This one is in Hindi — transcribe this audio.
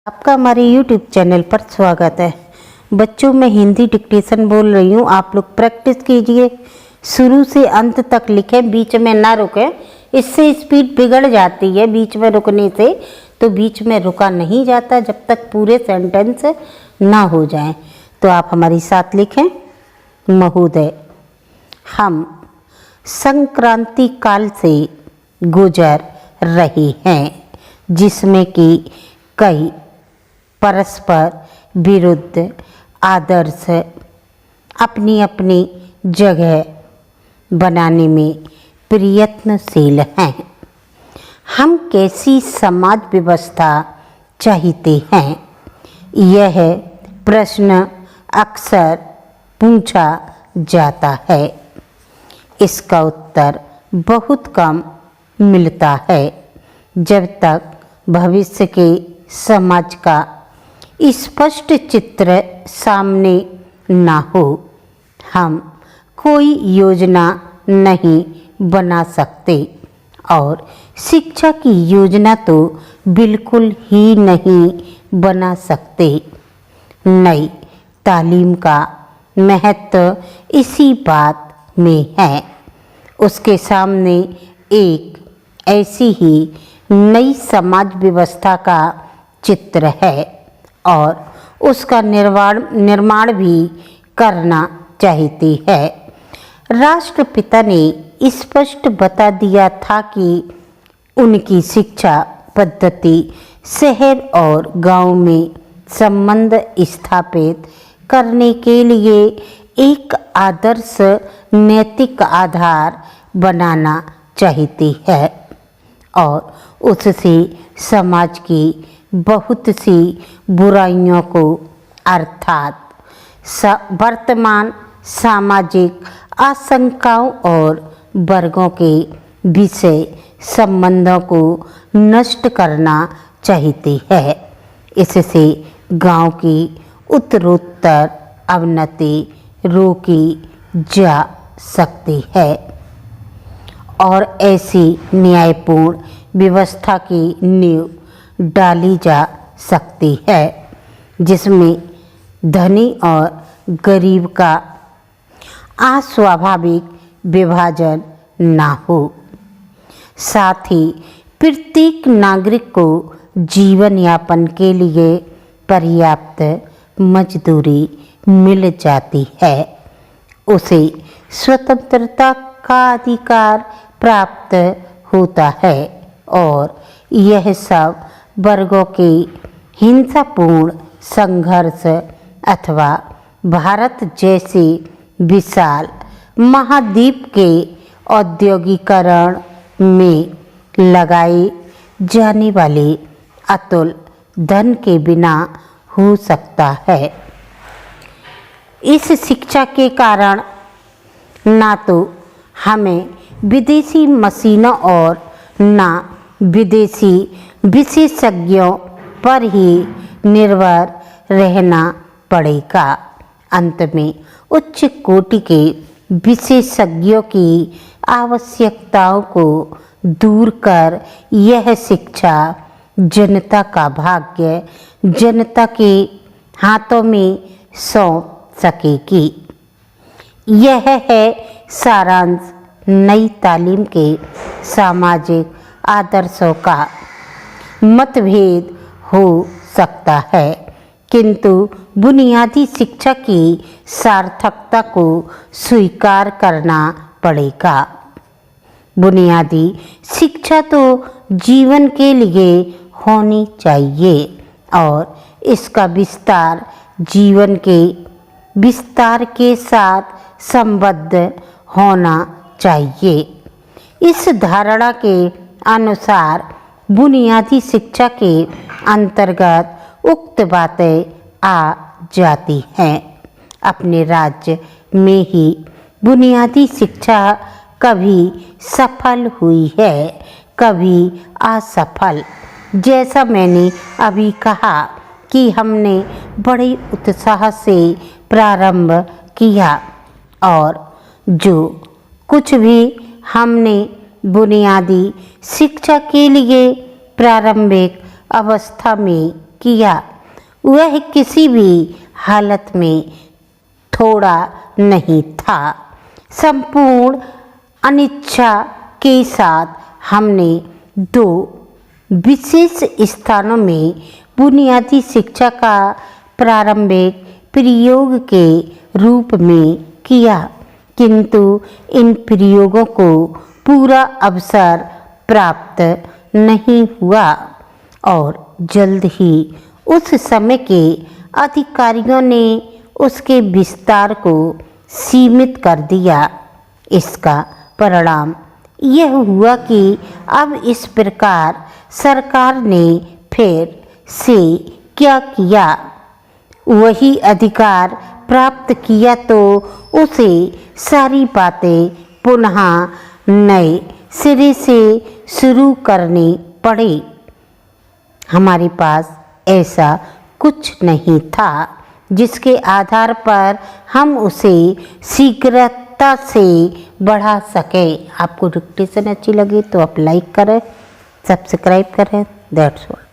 आपका हमारे YouTube चैनल पर स्वागत है। बच्चों, मैं हिंदी डिक्टेशन बोल रही हूँ। आप लोग प्रैक्टिस कीजिए, शुरू से अंत तक लिखें, बीच में ना रुकें। इससे स्पीड बिगड़ जाती है बीच में रुकने से, तो बीच में रुका नहीं जाता जब तक पूरे सेंटेंस ना हो जाएं। तो आप हमारे साथ लिखें। महोदय, हम संक्रांति काल से गुजर रहे हैं, जिसमें कि कई परस्पर विरुद्ध आदर्श अपनी अपनी जगह बनाने में प्रयत्नशील हैं। हम कैसी समाज व्यवस्था चाहते हैं, यह प्रश्न अक्सर पूछा जाता है। इसका उत्तर बहुत कम मिलता है जब तक भविष्य के समाज का स्पष्ट चित्र सामने ना हो। हम कोई योजना नहीं बना सकते, और शिक्षा की योजना तो बिल्कुल ही नहीं बना सकते। नई तालीम का महत्व इसी बात में है। उसके सामने एक ऐसी ही नई समाज व्यवस्था का चित्र है, और उसका निर्माण भी करना चाहती है। राष्ट्रपिता ने स्पष्ट बता दिया था कि उनकी शिक्षा पद्धति शहर और गांव में संबंध स्थापित करने के लिए एक आदर्श नैतिक आधार बनाना चाहती है, और उससे समाज की बहुत सी बुराइयों को, अर्थात वर्तमान सामाजिक आशंकाओं और वर्गों के विषय संबंधों को नष्ट करना चाहती है। इससे गांव की उत्तरोत्तर अवनति रोकी जा सकती है, और ऐसी न्यायपूर्ण व्यवस्था की नींव डाली जा सकती है जिसमें धनी और गरीब का अस्वाभाविक विभाजन ना हो। साथ ही प्रत्येक नागरिक को जीवन यापन के लिए पर्याप्त मजदूरी मिल जाती है। उसे स्वतंत्रता का अधिकार प्राप्त होता है, और यह सब वर्गों के हिंसापूर्ण संघर्ष अथवा भारत जैसे विशाल महाद्वीप के औद्योगिकरण में लगाए जाने वाले अतुल धन के बिना हो सकता है। इस शिक्षा के कारण ना तो हमें विदेशी मशीनों और ना विदेशी विशेषज्ञों पर ही निर्भर रहना पड़ेगा। अंत में उच्च कोटि के विशेषज्ञों की आवश्यकताओं को दूर कर यह शिक्षा जनता का भाग्य जनता के हाथों में सौंप सकेगी। यह है सारांश नई तालीम के सामाजिक आदर्शों का। मतभेद हो सकता है, किंतु बुनियादी शिक्षा की सार्थकता को स्वीकार करना पड़ेगा। बुनियादी शिक्षा तो जीवन के लिए होनी चाहिए, और इसका विस्तार जीवन के विस्तार के साथ संबद्ध होना चाहिए। इस धारणा के अनुसार बुनियादी शिक्षा के अंतर्गत उक्त बातें आ जाती हैं। अपने राज्य में ही बुनियादी शिक्षा कभी सफल हुई है, कभी असफल। जैसा मैंने अभी कहा कि हमने बड़े उत्साह से प्रारंभ किया, और जो कुछ भी हमने बुनियादी शिक्षा के लिए प्रारंभिक अवस्था में किया। वह किसी भी हालत में थोड़ा नहीं था। संपूर्ण अनिच्छा के साथ हमने 2 विशेष स्थानों में बुनियादी शिक्षा का प्रारंभिक प्रयोग के रूप में किया, किंतु इन प्रयोगों को पूरा अवसर प्राप्त नहीं हुआ और जल्द ही उस समय के अधिकारियों ने उसके विस्तार को सीमित कर दिया। इसका परिणाम यह हुआ कि अब इस प्रकार सरकार ने फिर से क्या किया, वही अधिकार प्राप्त किया तो उसे सारी बातें पुनः नए सिरे से शुरू करनी पड़ी। हमारे पास ऐसा कुछ नहीं था जिसके आधार पर हम उसे शीघ्रता से बढ़ा सकें। आपको डिक्टेशन अच्छी लगी तो आप लाइक करें, सब्सक्राइब करें। That's all.